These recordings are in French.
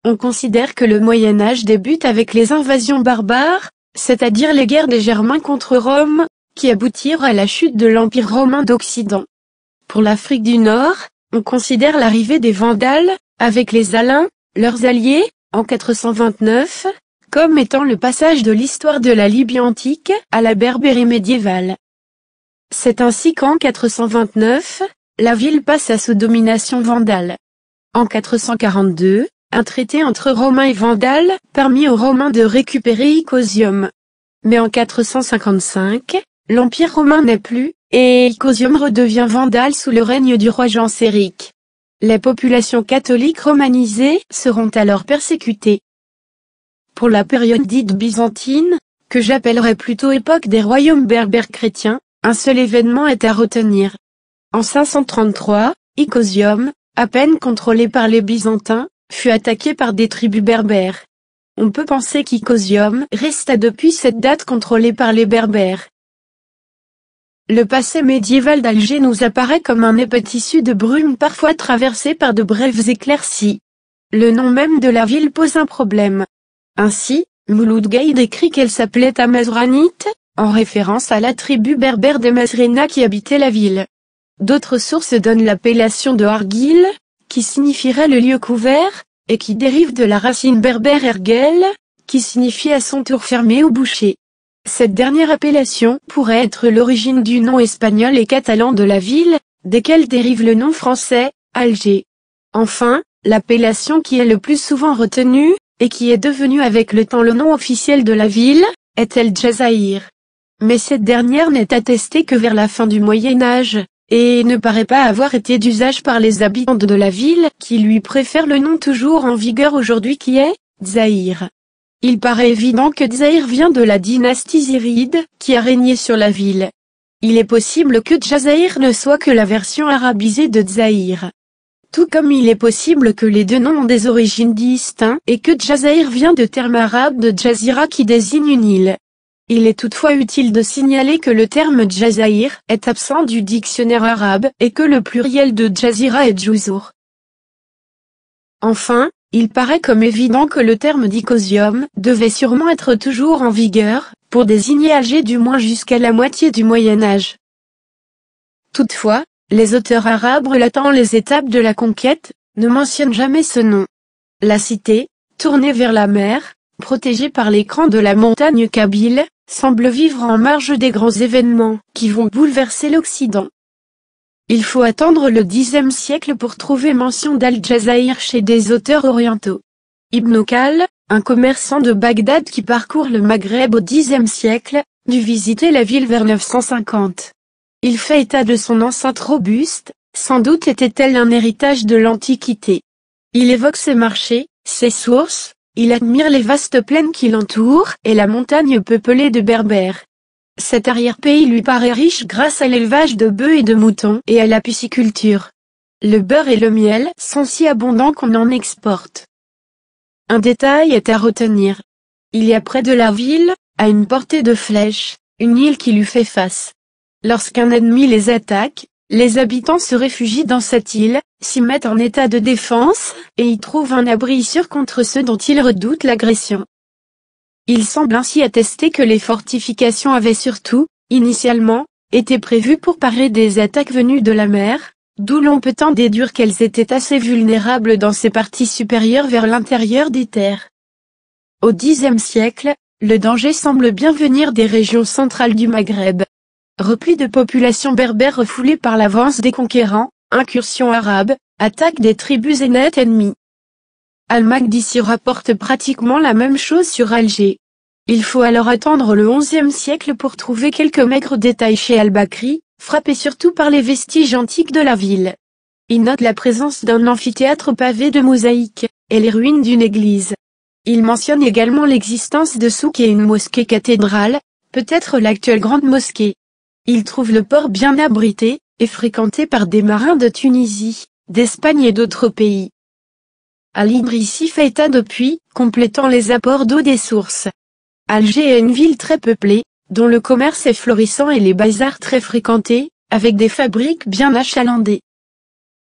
On considère que le Moyen Âge débute avec les invasions barbares, c'est-à-dire les guerres des Germains contre Rome, qui aboutirent à la chute de l'Empire romain d'Occident. Pour l'Afrique du Nord, on considère l'arrivée des Vandales, avec les Alains, leurs alliés, en 429, comme étant le passage de l'histoire de la Libye antique à la Berbérie médiévale. C'est ainsi qu'en 429, la ville passe sous domination vandale. En 442, un traité entre Romains et Vandales permit aux Romains de récupérer Icosium. Mais en 455, l'Empire romain n'est plus, et Icosium redevient vandale sous le règne du roi Genséric. Les populations catholiques romanisées seront alors persécutées. Pour la période dite byzantine, que j'appellerais plutôt époque des royaumes berbères chrétiens, un seul événement est à retenir. En 533, Icosium, à peine contrôlé par les Byzantins, fut attaqué par des tribus berbères. On peut penser qu'Icosium resta depuis cette date contrôlé par les Berbères. Le passé médiéval d'Alger nous apparaît comme un épais tissu de brume parfois traversé par de brèves éclaircies. Le nom même de la ville pose un problème. Ainsi, Mouloud Gueye décrit qu'elle s'appelait Amazranite, en référence à la tribu berbère des Mazrena qui habitait la ville. D'autres sources donnent l'appellation de Argil, qui signifierait le lieu couvert, et qui dérive de la racine berbère ergel, qui signifie à son tour fermé ou bouché. Cette dernière appellation pourrait être l'origine du nom espagnol et catalan de la ville, desquels dérive le nom français, Alger. Enfin, l'appellation qui est le plus souvent retenue, et qui est devenue avec le temps le nom officiel de la ville, est El Jazaïr. Mais cette dernière n'est attestée que vers la fin du Moyen Âge, et ne paraît pas avoir été d'usage par les habitants de la ville qui lui préfèrent le nom toujours en vigueur aujourd'hui qui est Dzaïr. Il paraît évident que Dzaïr vient de la dynastie zéride qui a régné sur la ville. Il est possible que Djazaïr ne soit que la version arabisée de Dzaïr. Tout comme il est possible que les deux noms ont des origines distinctes et que Djazaïr vient de terme arabe de Djazira qui désigne une île. Il est toutefois utile de signaler que le terme Djazaïr est absent du dictionnaire arabe et que le pluriel de Djazira est Djouzour. Enfin, il paraît comme évident que le terme d'Icosium devait sûrement être toujours en vigueur, pour désigner Alger du moins jusqu'à la moitié du Moyen Âge. Toutefois, les auteurs arabes relatant les étapes de la conquête, ne mentionnent jamais ce nom. La cité, tournée vers la mer, protégée par l'écran de la montagne Kabyle, semble vivre en marge des grands événements qui vont bouleverser l'Occident. Il faut attendre le Xe siècle pour trouver mention d'Al-Jazaïr chez des auteurs orientaux. Ibn Khal, un commerçant de Bagdad qui parcourt le Maghreb au Xe siècle, dut visiter la ville vers 950. Il fait état de son enceinte robuste, sans doute était-elle un héritage de l'Antiquité. Il évoque ses marchés, ses sources, il admire les vastes plaines qui l'entourent et la montagne peuplée de Berbères. Cet arrière-pays lui paraît riche grâce à l'élevage de bœufs et de moutons et à la pisciculture. Le beurre et le miel sont si abondants qu'on en exporte. Un détail est à retenir. Il y a près de la ville, à une portée de flèche, une île qui lui fait face. Lorsqu'un ennemi les attaque, les habitants se réfugient dans cette île, s'y mettent en état de défense, et y trouvent un abri sûr contre ceux dont ils redoutent l'agression. Il semble ainsi attester que les fortifications avaient surtout, initialement, été prévues pour parer des attaques venues de la mer, d'où l'on peut en déduire qu'elles étaient assez vulnérables dans ces parties supérieures vers l'intérieur des terres. Au Xe siècle, le danger semble bien venir des régions centrales du Maghreb. Repli de populations berbères refoulées par l'avance des conquérants, incursions arabes, attaque des tribus zénètes ennemies. Al-Maqdisi rapporte pratiquement la même chose sur Alger. Il faut alors attendre le XIe siècle pour trouver quelques maigres détails chez Al-Bakri, frappé surtout par les vestiges antiques de la ville. Il note la présence d'un amphithéâtre pavé de mosaïques, et les ruines d'une église. Il mentionne également l'existence de souks et une mosquée cathédrale, peut-être l'actuelle grande mosquée. Il trouve le port bien abrité, et fréquenté par des marins de Tunisie, d'Espagne et d'autres pays. Al-Idrissi fait état de puits, complétant les apports d'eau des sources. Alger est une ville très peuplée, dont le commerce est florissant et les bazars très fréquentés, avec des fabriques bien achalandées.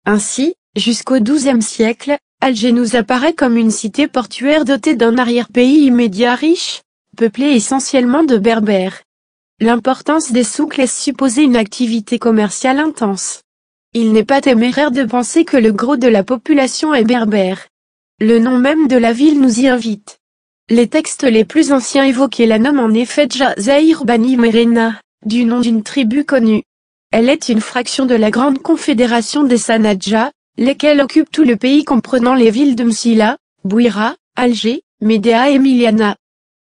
Ainsi, jusqu'au XIIe siècle, Alger nous apparaît comme une cité portuaire dotée d'un arrière-pays immédiat riche, peuplé essentiellement de Berbères. L'importance des souks laisse supposer une activité commerciale intense. Il n'est pas téméraire de penser que le gros de la population est berbère. Le nom même de la ville nous y invite. Les textes les plus anciens évoqués la nomment en effet Jazair Bani Merena, du nom d'une tribu connue. Elle est une fraction de la grande confédération des Sanadja, lesquels occupent tout le pays comprenant les villes de Msila, Bouira, Alger, Médéa et Miliana.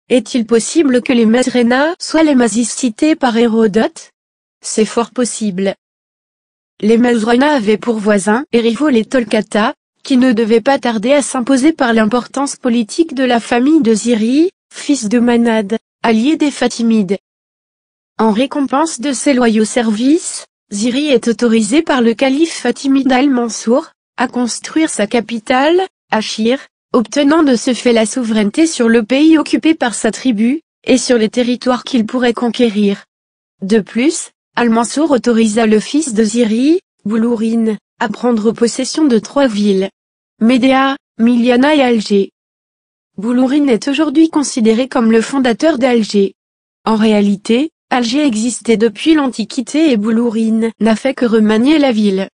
Est-il possible que les Mazrena soient les Mazis cités par Hérodote? C'est fort possible. Les Mazrena avaient pour voisins et rivaux les Tolkata, qui ne devaient pas tarder à s'imposer par l'importance politique de la famille de Ziri, fils de Manad, allié des Fatimides. En récompense de ses loyaux services, Ziri est autorisé par le calife fatimide Al-Mansour à construire sa capitale, Achir, obtenant de ce fait la souveraineté sur le pays occupé par sa tribu, et sur les territoires qu'il pourrait conquérir. De plus, Al-Mansour autorisa le fils de Ziri, Boulourine, à prendre possession de 3 villes. Médéa, Miliana et Alger. Boulourine est aujourd'hui considéré comme le fondateur d'Alger. En réalité, Alger existait depuis l'Antiquité et Boulourine n'a fait que remanier la ville.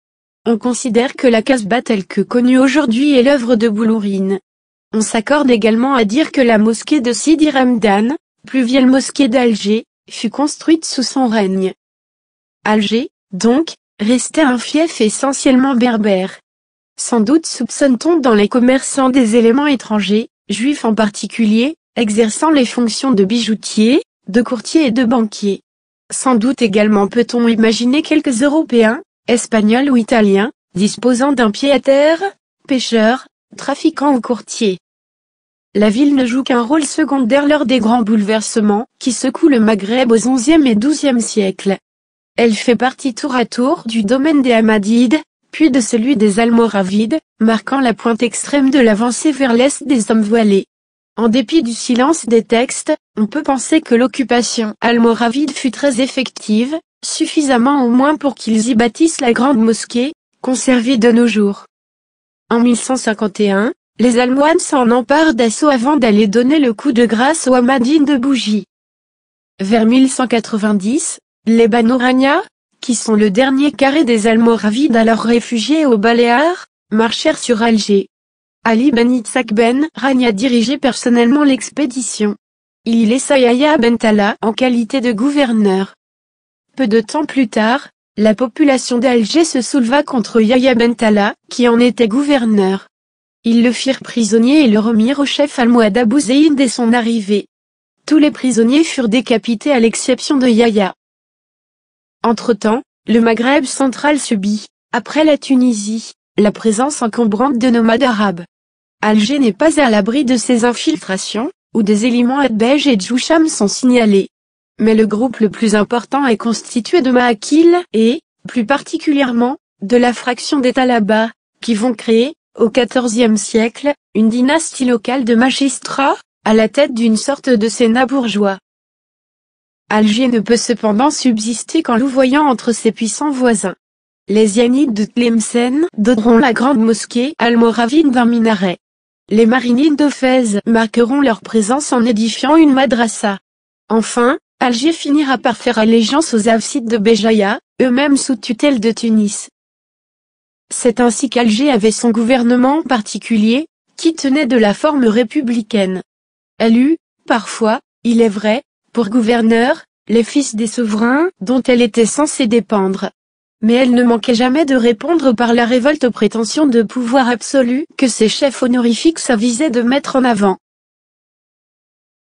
On considère que la Casbah telle que connue aujourd'hui est l'œuvre de Boulourine. On s'accorde également à dire que la mosquée de Sidi Ramdan, plus vieille mosquée d'Alger, fut construite sous son règne. Alger, donc, restait un fief essentiellement berbère. Sans doute soupçonne-t-on dans les commerçants des éléments étrangers, juifs en particulier, exerçant les fonctions de bijoutier, de courtier et de banquier. Sans doute également peut-on imaginer quelques Européens, Espagnols ou Italiens, disposant d'un pied-à-terre, pêcheurs, trafiquants ou courtiers. La ville ne joue qu'un rôle secondaire lors des grands bouleversements qui secouent le Maghreb aux XIe et XIIe siècles. Elle fait partie tour à tour du domaine des Hammadides, puis de celui des Almoravides, marquant la pointe extrême de l'avancée vers l'est des hommes voilés. En dépit du silence des textes, on peut penser que l'occupation almoravide fut très effective, suffisamment au moins pour qu'ils y bâtissent la grande mosquée, conservée de nos jours. En 1151, les Almohades s'en emparent d'assaut avant d'aller donner le coup de grâce aux Hammadides de Bougie. Vers 1190, les Banu Rania, qui sont le dernier carré des Almoravides alors réfugiés aux Baléares, marchèrent sur Alger. Ali ben Itzhak ben Rania dirigeait personnellement l'expédition. Il y laissa Yahya ben Tala en qualité de gouverneur. Peu de temps plus tard, la population d'Alger se souleva contre Yahya ben Tala, qui en était gouverneur. Ils le firent prisonnier et le remirent au chef almohade Abou Zeyd dès son arrivée. Tous les prisonniers furent décapités à l'exception de Yahya. Entre-temps, le Maghreb central subit, après la Tunisie, la présence encombrante de nomades arabes. Alger n'est pas à l'abri de ces infiltrations, où des éléments Adbej et Djoucham sont signalés. Mais le groupe le plus important est constitué de Maakil et, plus particulièrement, de la fraction des Talaba, qui vont créer, au XIVe siècle, une dynastie locale de magistrats, à la tête d'une sorte de sénat bourgeois. Alger ne peut cependant subsister qu'en louvoyant entre ses puissants voisins. Les Yanides de Tlemcen doteront la grande mosquée almoravide d'un minaret. Les Marinides de Fès marqueront leur présence en édifiant une madrasa. Enfin, Alger finira par faire allégeance aux Hafsides de Béjaïa, eux-mêmes sous tutelle de Tunis. C'est ainsi qu'Alger avait son gouvernement particulier, qui tenait de la forme républicaine. Elle eut, parfois, il est vrai, pour gouverneur, les fils des souverains dont elle était censée dépendre. Mais elle ne manquait jamais de répondre par la révolte aux prétentions de pouvoir absolu que ses chefs honorifiques s'avisaient de mettre en avant.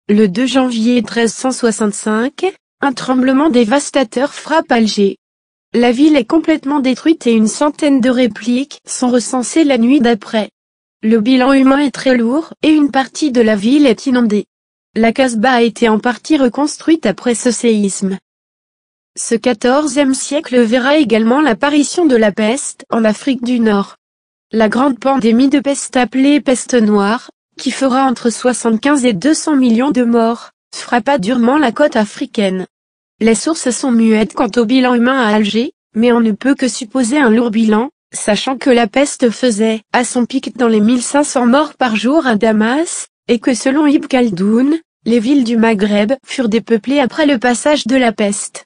Le 2 janvier 1365, un tremblement dévastateur frappe Alger. La ville est complètement détruite et une centaine de répliques sont recensées la nuit d'après. Le bilan humain est très lourd et une partie de la ville est inondée. La Casbah a été en partie reconstruite après ce séisme. Ce XIVe siècle verra également l'apparition de la peste en Afrique du Nord. La grande pandémie de peste appelée peste noire, qui fera entre 75 et 200 millions de morts, frappa durement la côte africaine. Les sources sont muettes quant au bilan humain à Alger, mais on ne peut que supposer un lourd bilan, sachant que la peste faisait à son pic dans les 1500 morts par jour à Damas, et que selon Ibn Khaldoun, les villes du Maghreb furent dépeuplées après le passage de la peste.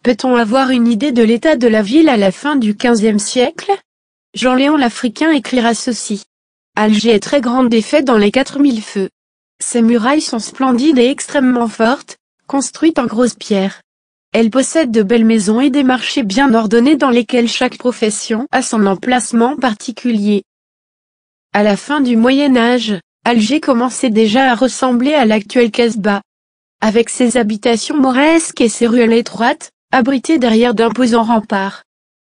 Peut-on avoir une idée de l'état de la ville à la fin du XVe siècle? Jean-Léon l'Africain écrira ceci. Alger est très grande et fait dans les 4000 feux. Ses murailles sont splendides et extrêmement fortes, construites en grosses pierres. Elle possède de belles maisons et des marchés bien ordonnés dans lesquels chaque profession a son emplacement particulier. À la fin du Moyen Âge, Alger commençait déjà à ressembler à l'actuel Casbah. Avec ses habitations mauresques et ses ruelles étroites, abritées derrière d'imposants remparts.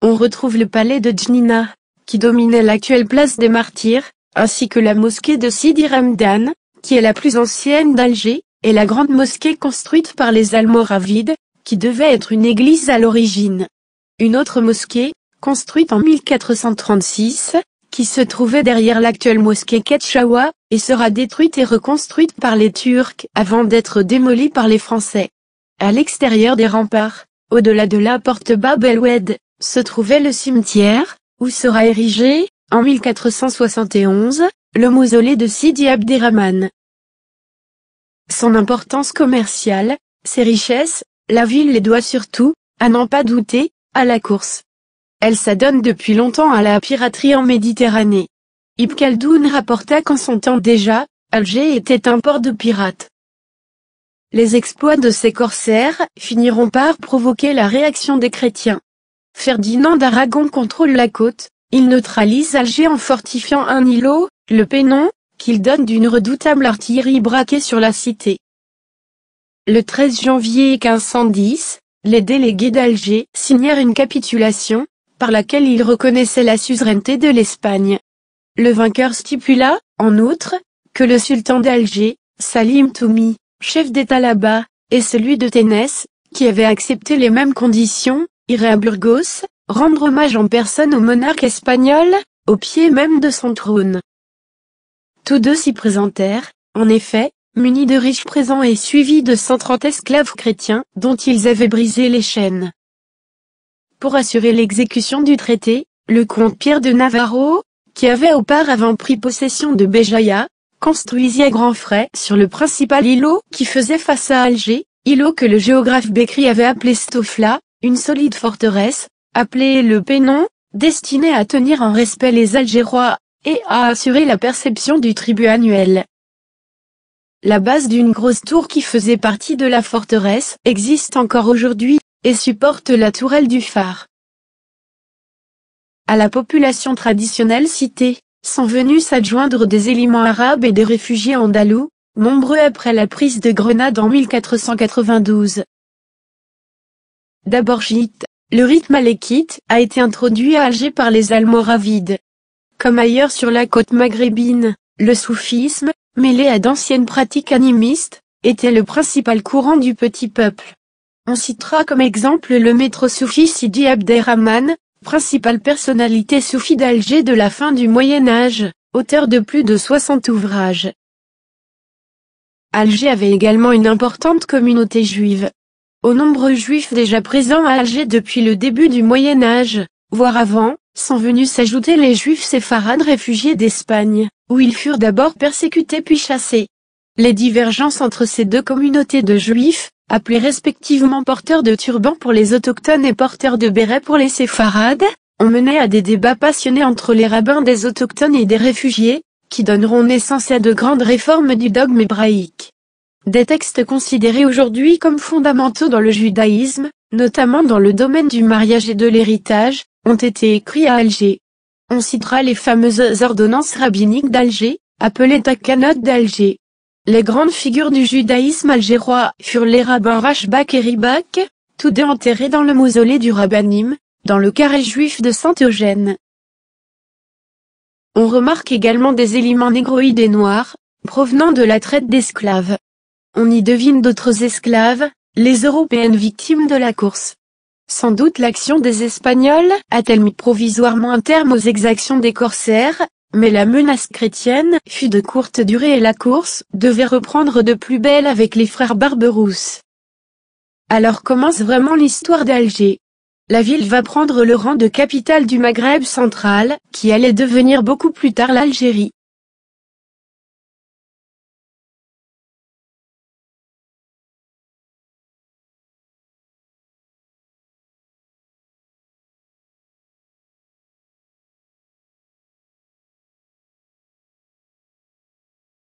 On retrouve le palais de Djenina, qui dominait l'actuelle place des Martyrs, ainsi que la mosquée de Sidi Ramdan, qui est la plus ancienne d'Alger, et la grande mosquée construite par les Almoravides, qui devait être une église à l'origine. Une autre mosquée, construite en 1436, qui se trouvait derrière l'actuelle mosquée Ketchaoua, et sera détruite et reconstruite par les Turcs avant d'être démolie par les Français. À l'extérieur des remparts, au-delà de la porte Bab el-Oued, se trouvait le cimetière, où sera érigé, en 1471, le mausolée de Sidi Abderrahmane. Son importance commerciale, ses richesses, la ville les doit surtout, à n'en pas douter, à la course. Elle s'adonne depuis longtemps à la piraterie en Méditerranée. Ibn Khaldoun rapporta qu'en son temps déjà, Alger était un port de pirates. Les exploits de ces corsaires finiront par provoquer la réaction des chrétiens. Ferdinand d'Aragon contrôle la côte, il neutralise Alger en fortifiant un îlot, le Pénon, qu'il donne d'une redoutable artillerie braquée sur la cité. Le 13 janvier 1510, les délégués d'Alger signèrent une capitulation, par laquelle ils reconnaissaient la suzeraineté de l'Espagne. Le vainqueur stipula, en outre, que le sultan d'Alger, Salim Toumi, chef d'État là-bas, et celui de Ténès, qui avait accepté les mêmes conditions, irait à Burgos, rendre hommage en personne au monarque espagnol, au pied même de son trône. Tous deux s'y présentèrent, en effet, munis de riches présents et suivis de 130 esclaves chrétiens, dont ils avaient brisé les chaînes. Pour assurer l'exécution du traité, le comte Pierre de Navarro, qui avait auparavant pris possession de Béjaïa, construisit à grands frais sur le principal îlot qui faisait face à Alger, îlot que le géographe Bekri avait appelé Stofla, une solide forteresse, appelée le Pénon, destinée à tenir en respect les Algérois, et à assurer la perception du tribut annuel. La base d'une grosse tour qui faisait partie de la forteresse existe encore aujourd'hui, et supporte la tourelle du phare. À la population traditionnelle citée, sont venus s'adjoindre des éléments arabes et des réfugiés andalous, nombreux après la prise de Grenade en 1492. D'abord chiite, le rite malékite a été introduit à Alger par les Almoravides. Comme ailleurs sur la côte maghrébine, le soufisme, mêlé à d'anciennes pratiques animistes, était le principal courant du petit peuple. On citera comme exemple le maître soufi Sidi Abderrahmane, principale personnalité soufi d'Alger de la fin du Moyen Âge, auteur de plus de 60 ouvrages. Alger avait également une importante communauté juive. Aux nombreux juifs déjà présents à Alger depuis le début du Moyen Âge, voire avant, sont venus s'ajouter les juifs séfarades réfugiés d'Espagne, où ils furent d'abord persécutés puis chassés. Les divergences entre ces deux communautés de juifs, appelés respectivement porteurs de turbans pour les autochtones et porteurs de bérets pour les séfarades, ont mené à des débats passionnés entre les rabbins des autochtones et des réfugiés, qui donneront naissance à de grandes réformes du dogme hébraïque. Des textes considérés aujourd'hui comme fondamentaux dans le judaïsme, notamment dans le domaine du mariage et de l'héritage, ont été écrits à Alger. On citera les fameuses ordonnances rabbiniques d'Alger, appelées Takanot d'Alger. Les grandes figures du judaïsme algérois furent les rabbins Rashbak et Ribak, tous deux enterrés dans le mausolée du Rabbanim, dans le carré juif de Saint-Eugène. On remarque également des éléments négroïdes et noirs, provenant de la traite d'esclaves. On y devine d'autres esclaves, les Européennes victimes de la course. Sans doute l'action des Espagnols a-t-elle mis provisoirement un terme aux exactions des corsaires, mais la menace chrétienne fut de courte durée et la course devait reprendre de plus belle avec les frères Barberousse. Alors commence vraiment l'histoire d'Alger. La ville va prendre le rang de capitale du Maghreb central, qui allait devenir beaucoup plus tard l'Algérie.